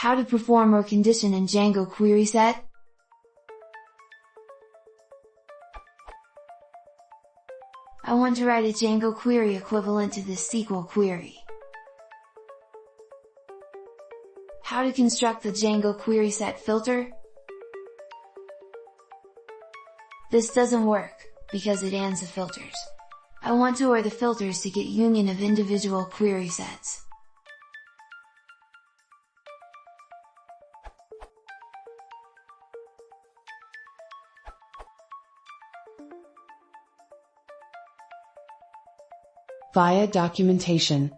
How to perform or condition in Django queryset? I want to write a Django query equivalent to this SQL query. How to construct the Django queryset filter? This doesn't work, because it ends the filters. I want to OR the filters to get union of individual query sets. Via documentation.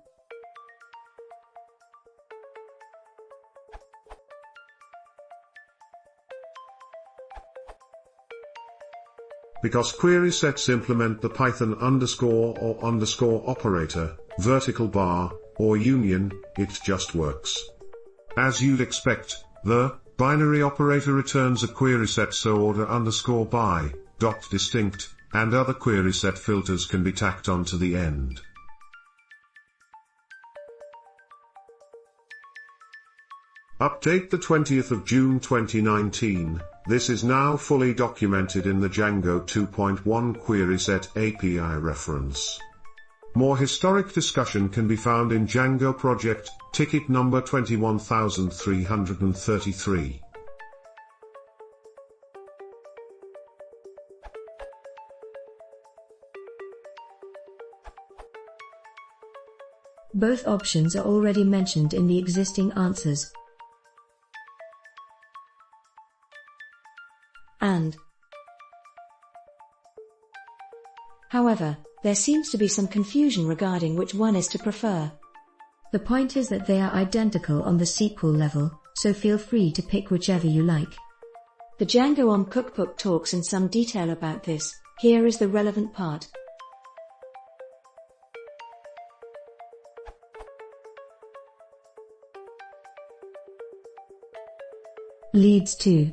Because query sets implement the Python underscore or underscore operator, vertical bar, or union, it just works. As you'd expect, the binary operator returns a query set, so order underscore by, dot distinct, and other query set filters can be tacked onto the end. Update the 20th of June 2019, this is now fully documented in the Django 2.1 queryset API reference. More historic discussion can be found in Django project, ticket number 21333. Both options are already mentioned in the existing answers. And. However, there seems to be some confusion regarding which one is to prefer. The point is that they are identical on the SQL level, so feel free to pick whichever you like. The djangoorm cookbook talks in some detail about this. Here is the relevant part. Leads to.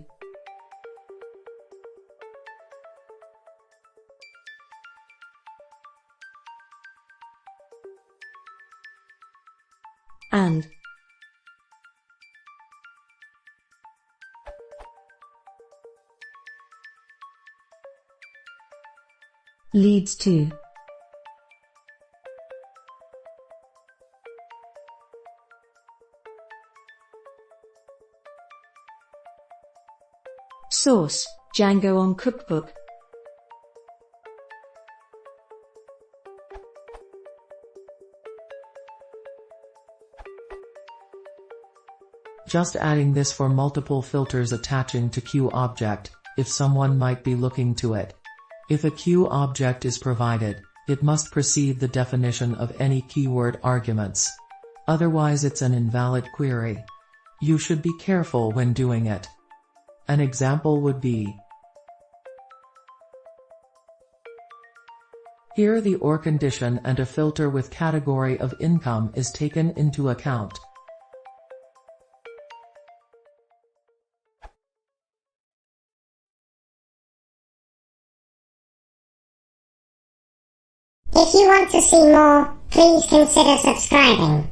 And. Leads to. Source: djangoorm cookbook. Just adding this for multiple filters attaching to queue object, if someone might be looking to it. If a queue object is provided, it must precede the definition of any keyword arguments. Otherwise it's an invalid query. You should be careful when doing it. An example would be, here the OR condition and a filter with category of income is taken into account. If you want to see more, please consider subscribing.